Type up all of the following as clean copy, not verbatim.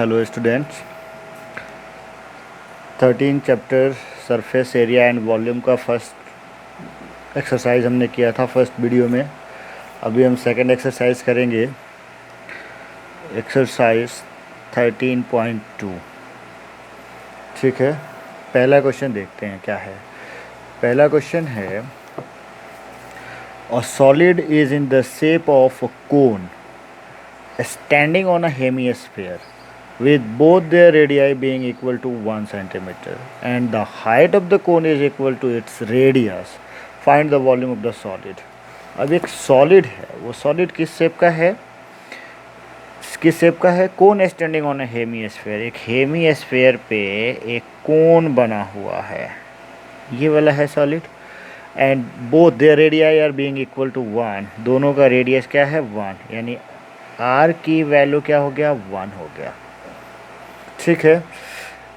Hello students, 13 chapter surface area and volume का first exercise हमने किया था फर्स्ट वीडियो में। अभी हम सेकंड एक्सरसाइज करेंगे, एक्सरसाइज 13.2। ठीक है, पहला क्वेश्चन देखते हैं क्या है। पहला क्वेश्चन है, a solid is in the shape of a cone standing on a hemisphere with both their radii being equal to 1 centimeter and the height of the cone is equal to its radius. Find the volume of the solid. अब एक solid है, वो solid किस shape का है? किस shape का है? Cone standing on a hemisphere, एक हेमिस्फीयर पे एक कोन बना हुआ है, ये वाला है solid. And both their radii are being equal to 1, दोनों का रेडियस क्या है? 1, यानी आर की वैल्यू क्या हो गया? 1 हो गया। ठीक है,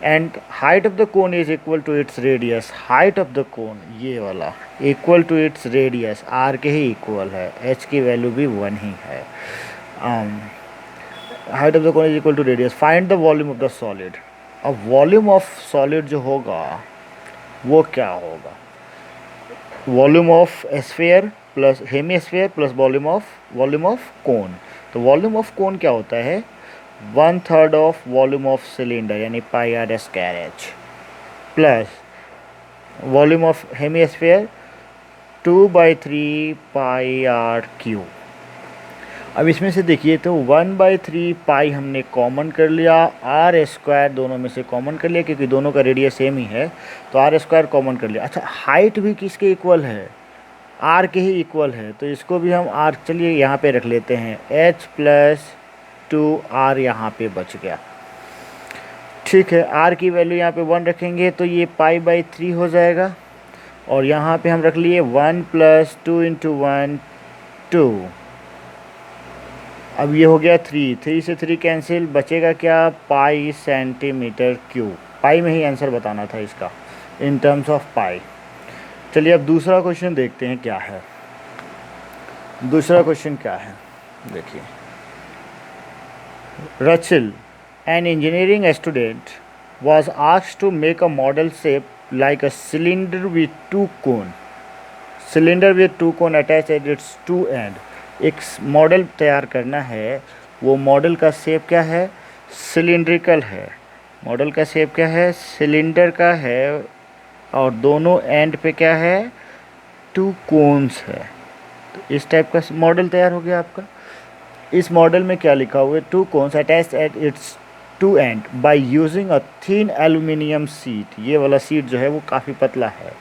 and height of the cone is equal to its radius. Height of the cone, ये वाला, equal to its radius, r के ही इक्वल है, एच की वैल्यू भी 1 ही है। Height of the cone is equal to radius. Find the volume of the solid. अब वॉल्यूम ऑफ सॉलिड जो होगा वो क्या होगा? Volume of sphere plus hemisphere plus volume of cone. तो वॉल्यूम ऑफ कोन क्या होता है? 1/3 ऑफ वॉल्यूम ऑफ सिलेंडर, यानी pi are square H, plus volume of hemisphere 2/3 pi R cube. अब इसमें से देखिए तो 1/3 पाई हमने कॉमन कर लिया, आर स्क्वायर दोनों में से कॉमन कर लिया क्योंकि दोनों का रेडियस सेम ही है, तो आर स्क्वायर कॉमन कर लिया। अच्छा, हाइट भी किसके इक्वल है? आर के ही इक्वल है, तो इसको भी हम आर, चलिए यहाँ पे रख लेते हैं, एच प्लस 2r यहाँ पे बच गया। ठीक है, आर की वैल्यू यहाँ पे 1 रखेंगे तो ये पाई/3 हो जाएगा, और यहाँ पे हम रख लिए 1 + 2 × 1 2। अब ये हो गया 3 से 3 कैंसिल, बचेगा क्या? पाई सेंटीमीटर क्यूब। पाई में ही आंसर बताना था इसका, इन टर्म्स ऑफ पाई। चलिए अब दूसरा क्वेश्चन देखते हैं क्या है। दूसरा क्वेश्चन क्या है, देखिए। Rachel, an engineering student, was asked to make a model shape like a cylinder with two cones. Cylinder with two cones attached at its two end. एक मॉडल तैयार करना है, वो मॉडल का शेप क्या है? सिलिंड्रिकल है। मॉडल का शेप क्या है? सिलेंडर का है, और दोनों एंड पे क्या है? 2 कोन्स है। तो इस टाइप का मॉडल तैयार हो गया आपका। इस मॉडल में क्या लिखा हुआ है? 2 cones attached at its 2 and by using a thin aluminium sheet. ये वाला शीट जो है वो काफ़ी पतला है।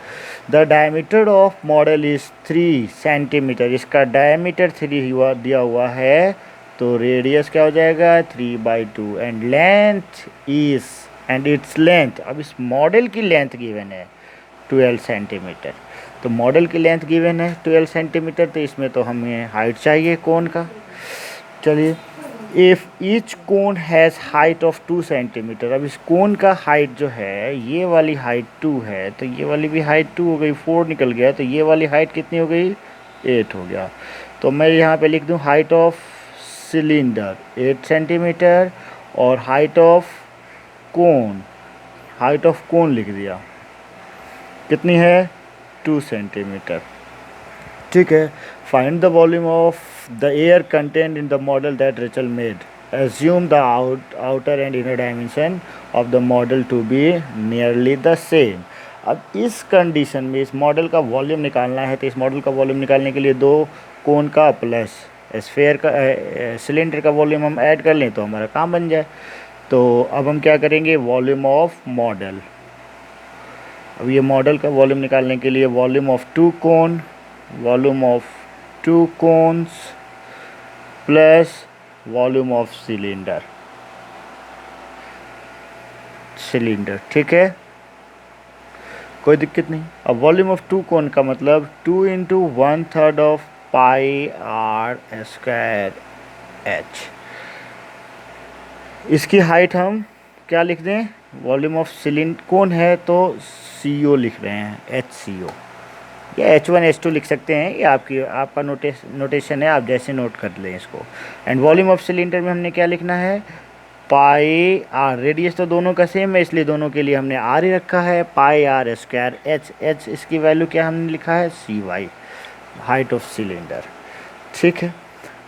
The diameter of model is 3 centimetre. इसका डायमीटर 3 दिया हुआ है, तो रेडियस क्या हो जाएगा? 3/2 and length is, and its length, अब इस मॉडल की लेंथ गिवन है 12 सेंटीमीटर। तो मॉडल की लेंथ गिवन है 12 सेंटीमीटर, तो इसमें तो हमें हाइट चाहिए कोन का। चलिए, if each cone has height of 2 centimetre. अब इस कोन का हाइट जो है, ये वाली हाइट 2 है, तो ये वाली भी हाइट 2 हो गई, 4 निकल गया, तो ये वाली हाइट कितनी हो गई? 8 हो गया। तो मैं यहाँ पे लिख दूँ हाइट ऑफ सिलेंडर 8 सेंटीमीटर, और हाइट ऑफ कोन लिख दिया, कितनी है? 2 सेंटीमीटर। ठीक है, find the volume of the air contained in the model that Rachel made. Assume the outer and inner dimension of the model to be nearly the same. अब इस condition में इस मॉडल का वॉल्यूम निकालना है, तो इस मॉडल का वॉल्यूम निकालने के लिए 2 कोन का प्लस स्फीयर का सिलेंडर का वॉल्यूम हम ऐड कर लें तो हमारा काम बन जाए। तो अब हम क्या करेंगे? Volume of model. अब ये मॉडल का वॉल्यूम निकालने के लिए volume of 2 cone, volume of 2 cones plus volume of cylinder. ठीक है, कोई दिक्कत नहीं। अब वॉल्यूम ऑफ 2 कोन का मतलब 2 × 1/3 of pi are square h. इसकी हाइट हम क्या लिख दें? वॉल्यूम ऑफ सिलेंडर कोन है तो CO लिख रहे हैं, HCO, या H1 H2 लिख सकते हैं, ये आपका नोटेशन है, आप जैसे नोट कर लें इसको। एंड वॉल्यूम ऑफ सिलेंडर में हमने क्या लिखना है? पाई आर, रेडियस तो दोनों का सेम है इसलिए दोनों के लिए हमने आर ही रखा है, पाई आर स्क्वायर एच, एच इसकी वैल्यू क्या हमने लिखा है सी वाई, हाइट ऑफ सिलेंडर। ठीक है,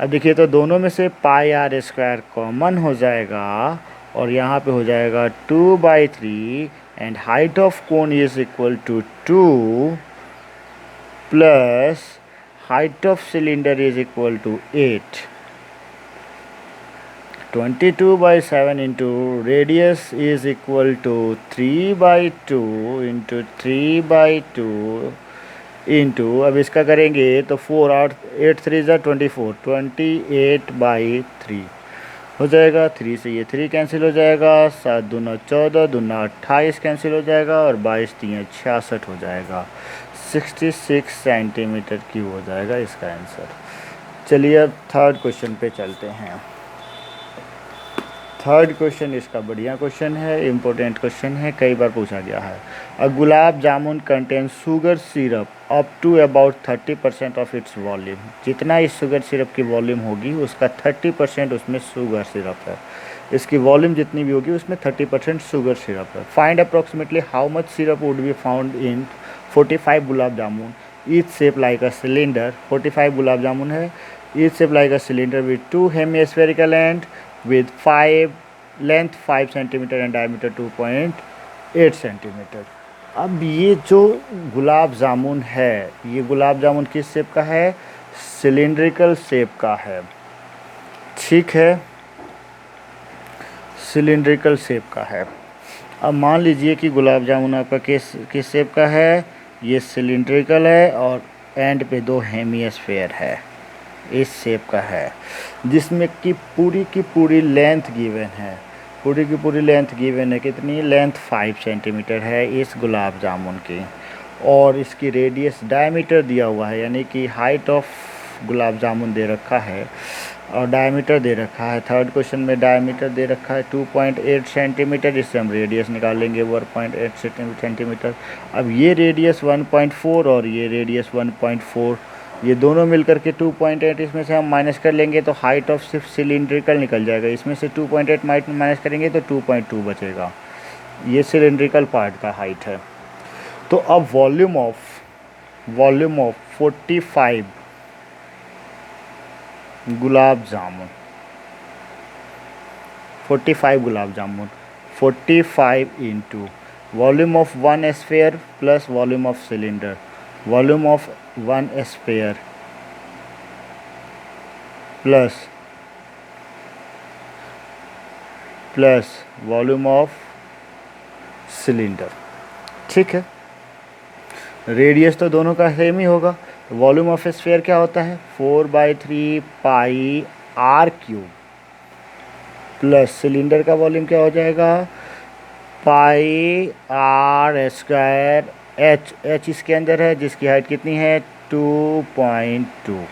अब देखिए तो दोनों में से पाई आर स्क्वायर कॉमन हो जाएगा और यहाँ पे हो जाएगा 2/3 and height of cone is equal to 2 plus height of cylinder is equal to 8। 22/7 into radius is equal to 3/2 into 3/2 into, अब इसका करेंगे तो 4 8 8 3 ज़ा 24, 28/3 हो जाएगा। 3 से ये 3 कैंसिल हो जाएगा, 7 दूना 14 दूना 28 कैंसिल हो जाएगा और 22 3 66 हो जाएगा। 66 सेंटीमीटर क्यूब हो जाएगा इसका आंसर। चलिए अब थर्ड क्वेश्चन पे चलते हैं। थर्ड क्वेश्चन इसका बढ़िया क्वेश्चन है, इम्पोर्टेंट क्वेश्चन है, कई बार पूछा गया है। A gulab jamun contain sugar syrup up to about 30% of its volume, जितना इस शुगर सिरप की वॉल्यूम होगी उसका 30% उसमें शुगर सिरप है। इसकी वॉल्यूम जितनी भी होगी उसमें 30% शुगर सिरप है। Find approximately how much syrup would be found in 45 gulab jamun each shape like a cylinder. 45 gulab jamun है, each shape like a cylinder with 2 hemispherical and with 5 centimetre and diameter 2.8 centimetre. अब ये जो गुलाब जामुन है, ये गुलाब जामुन किस शेप का है, सिलिंड्रिकल शेप का है। ठीक है, सिलिंड्रिकल शेप का है। अब मान लीजिए कि गुलाब जामुन आपका किस शेप का है, ये सिलिंड्रिकल है और एंड पे 2 हेमिस्फेयर है, इस शेप का है, जिसमें कि पूरी की पूरी लेंथ गिवन है। पूरी की पूरी लेंथ गिवन है, कितनी लेंथ 5 सेंटीमीटर है इस गुलाब जामुन की, और इसकी रेडियस डायमीटर दिया हुआ है, यानी कि हाइट ऑफ गुलाब जामुन दे रखा है और डायमीटर दे रखा है। थर्ड क्वेश्चन में डायमीटर दे रखा है 2.8 सेंटीमीटर, इससे हम रेडियस निकालेंगे 1.8 सेंटीमीटर। अब ये रेडियस 1.4 और ये रेडियस 1.4, ये दोनों मिलकर के 2.8, इसमें से हम माइनस कर लेंगे तो हाइट ऑफ सिर्फ सिलिंड्रिकल निकल जाएगा। इसमें से 2.8 माइनस करेंगे तो 2.2 बचेगा, ये सिलिंड्रिकल पार्ट का हाइट है। तो अब volume of 45 gulab jamun, 45 into volume of 1 sphere plus volume of cylinder, volume of 1 sphere plus volume of cylinder. ठीक है, रेडियस तो दोनों का सेम ही होगा। वॉल्यूम ऑफ स्फीयर क्या होता है 4/3 पाई आर क्यूब, प्लस सिलेंडर का वॉल्यूम क्या हो जाएगा पाई आर स्क्वायर एच इसके अंदर है, जिसकी हाइट कितनी है 2.2।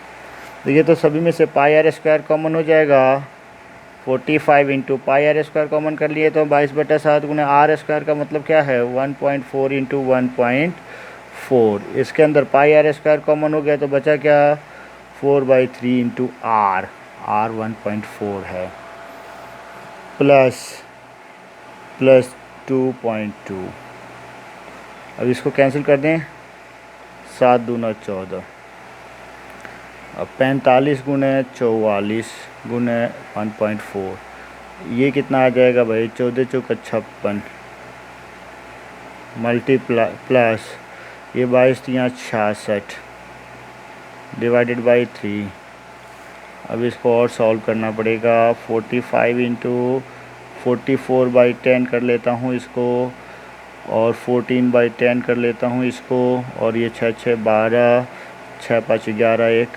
तो ये तो सभी में से पाई आर स्क्वायर कॉमन हो जाएगा, 45 into pi are square common कर लिए तो 22/7 गुना आर स्क्वायर का मतलब क्या है 1.4 इंटू 1.4। इसके अंदर पाई आर स्क्वायर कॉमन हो गया तो बचा क्या 4/3 इंटू आर 1.4 है, प्लस 2.2। अब इसको कैंसिल कर दें, 7 दूना 14, अब 45 गुने 44 गुने 1.4, ये कितना आ जाएगा भाई 14 चौका 56 प्लस ये 22 तियाँ 66 डिवाइडेड बाई 3। अब इसको और सॉल्व करना पड़ेगा, 45 इंटू 44/10 कर लेता हूँ इसको, और 14/10 कर लेता हूँ इसको, और ये 6 6 12, 6 5 11 1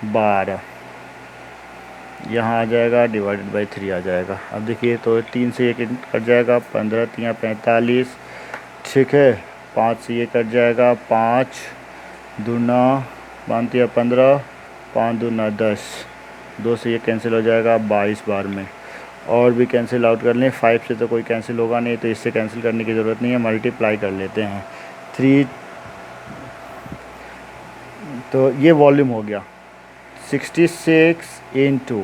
12, यहाँ आ जाएगा डिवाइडेड बाई 3 आ जाएगा। अब देखिए तो 3 से ये कट जाएगा, 15 तियाँ 45, ठीक है, 5 से ये कट जाएगा, 5 दूना 5 तियाँ 15, 5 दूना 10, 2 से ये कैंसिल हो जाएगा 22 बार में, और भी कैंसिल आउट कर लें, 5 से तो कोई कैंसिल होगा नहीं तो इससे कैंसिल करने की ज़रूरत नहीं है, मल्टीप्लाई कर लेते हैं 3। तो ये वॉल्यूम हो गया 66 इंटू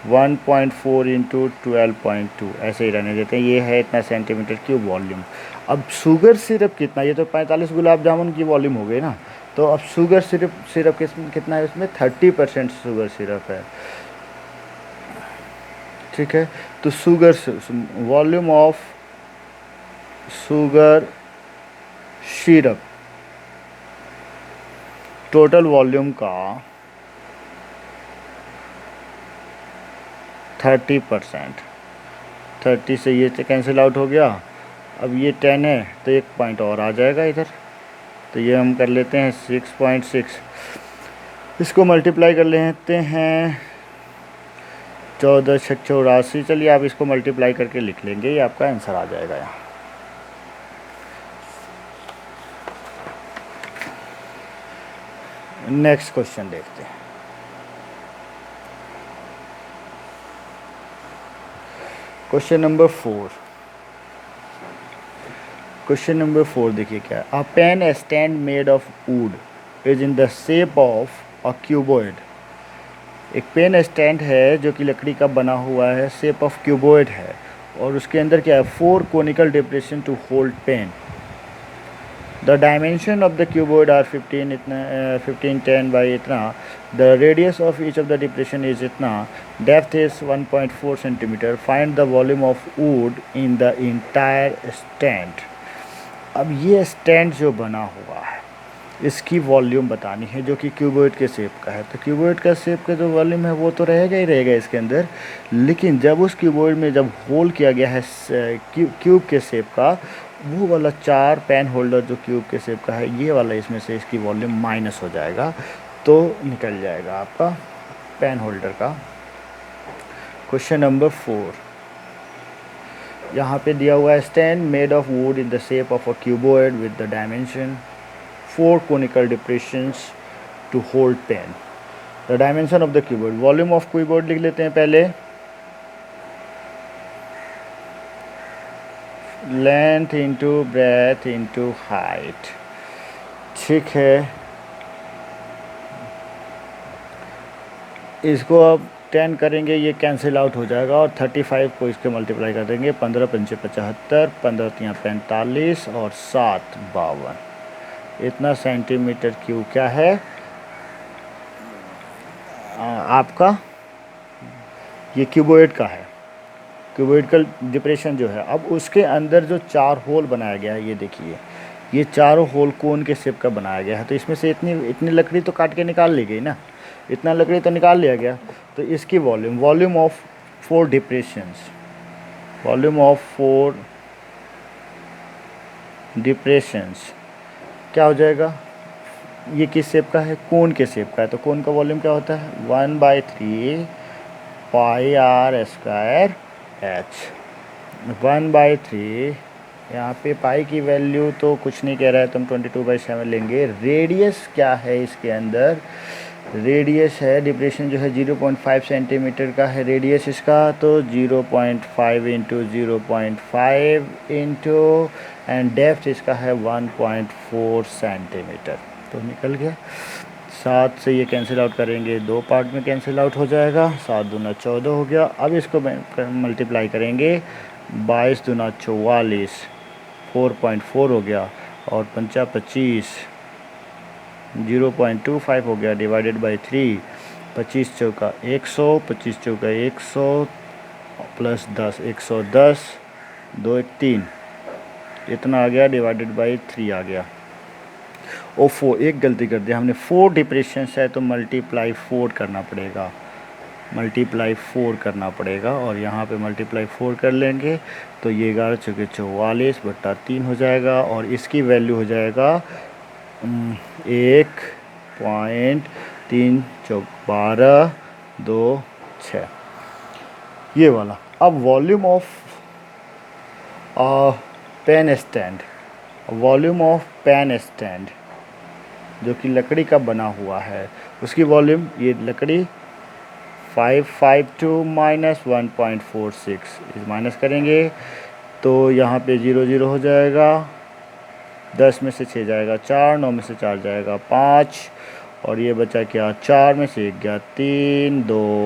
1.4 इंटू 12.2 ऐसे ही रहने देते हैं। ये है इतना सेंटीमीटर क्यूब वॉल्यूम। अब शुगर सिरप कितना, ये तो 45 गुलाब जामुन की वॉल्यूम हो गई ना, तो अब शुगर सिरप कितना है इसमें, 30% शुगर सिरप है। ठीक है, तो sugar volume of sugar syrup total volume का 30%। 30 से ये कैंसिल आउट हो गया। अब ये 10 है तो एक पॉइंट और आ जाएगा इधर, तो ये हम कर लेते हैं 6.6। इसको मल्टीप्लाई कर लेते हैं 14×6 = 84। चलिए आप इसको मल्टीप्लाई करके लिख लेंगे, ये आपका आंसर आ जाएगा यहाँ। नेक्स्ट क्वेश्चन देखते हैं। Question number 4। क्वेश्चन नंबर 4 देखिए क्या है। A pen stand made of wood is in the shape of a cuboid. एक पेन स्टैंड है जो कि लकड़ी का बना हुआ है, शेप ऑफ क्यूबॉइड है, और उसके अंदर क्या है, 4 conical depression to hold pen. The dimension of the cuboid are 15 इतना 15 10 बाई इतना। The radius of each of the depression is इतना। Depth is 1.4 centimetre. Find the volume of wood in the entire stand. अब ये stand जो बना हुआ है इसकी वॉल्यूम बतानी है, जो कि क्यूबॉइड के शेप का है। तो क्यूबॉइड का शेप का जो वॉल्यूम है वो तो रहेगा ही रहेगा इसके अंदर, लेकिन जब उस क्यूबॉइड में जब होल किया गया है क्यूब के शेप का, वो वाला 4 पेन होल्डर जो क्यूब के शेप का है, ये वाला इसमें से इसकी वॉल्यूम माइनस हो जाएगा, तो निकल जाएगा आपका पेन होल्डर का। क्वेश्चन नंबर 4 यहाँ पे दिया हुआ है। Stand made of wood in the shape of a cuboid with the dimension 4 conical depressions to hold pen. The dimension of the keyboard. Volume of keyboard लिख लेते हैं पहले। Length into breadth into height। ठीक है, इसको अब 10 करेंगे, ये कैंसिल आउट हो जाएगा, और 35 को इसके मल्टीप्लाई कर देंगे। 15 पंचे 75, 15 तियाँ 45 और 7 52। इतना सेंटीमीटर क्यूब क्या है आपका, ये क्यूबॉइड का है। क्यूबॉइड का डिप्रेशन जो है, अब उसके अंदर जो 4 होल बनाया गया है, ये देखिए, ये चारों होल कोन के शेप का बनाया गया है। तो इसमें से इतनी लकड़ी तो काट के निकाल ली गई ना, इतना लकड़ी तो निकाल लिया गया। तो इसकी volume of 4 depressions, volume of 4 depressions क्या हो जाएगा, ये किस शेप का है, कोन के शेप का है। तो कोन का वॉल्यूम क्या होता है, 1/3 पाई आर स्क्वायर एच। 1/3, यहाँ पे पाई की वैल्यू तो कुछ नहीं कह रहा है, तो हम 22/7 लेंगे। रेडियस क्या है इसके अंदर, रेडियस है, डिप्रेशन जो है 0.5 सेंटीमीटर का है रेडियस इसका, तो 0.5 इंटू 0.5 इंटू एंड डेप्थ इसका है 1.4 सेंटीमीटर। तो निकल गया। 7 से ये कैंसिल आउट करेंगे, 2 पार्ट में कैंसिल आउट हो जाएगा। 7 दूना 14 हो गया। अब इसको मल्टीप्लाई करेंगे, 22 दूना 44, 4.4 हो गया, और 5 25, 0.25 हो गया, डिवाइडेड बाई 3। 25 चौका 100, 25 चौका 100 प्लस 10 110, 2 1 3, इतना आ गया, डिवाइडेड बाई 3 आ गया। ओफो, एक गलती कर दिया हमने, 4 डिप्रेशंस है तो मल्टीप्लाई 4 करना पड़ेगा, मल्टीप्लाई 4 करना पड़ेगा, और यहाँ पे मल्टीप्लाई 4 कर लेंगे तो ये 11 चौके 44/3 हो जाएगा, और इसकी वैल्यू हो जाएगा 1.3 चौक 12 2 6, ये वाला। अब volume of pen stand, volume of pen stand जो कि लकड़ी का बना हुआ है, उसकी वॉल्यूम, ये लकड़ी 552 माइनस 1.46, इस माइनस करेंगे तो यहाँ पे 0 0 हो जाएगा, 10 में से 6 जाएगा 4, 9 में से 4 जाएगा 5, और ये बचा क्या, 4 में से 1 गया 3, 2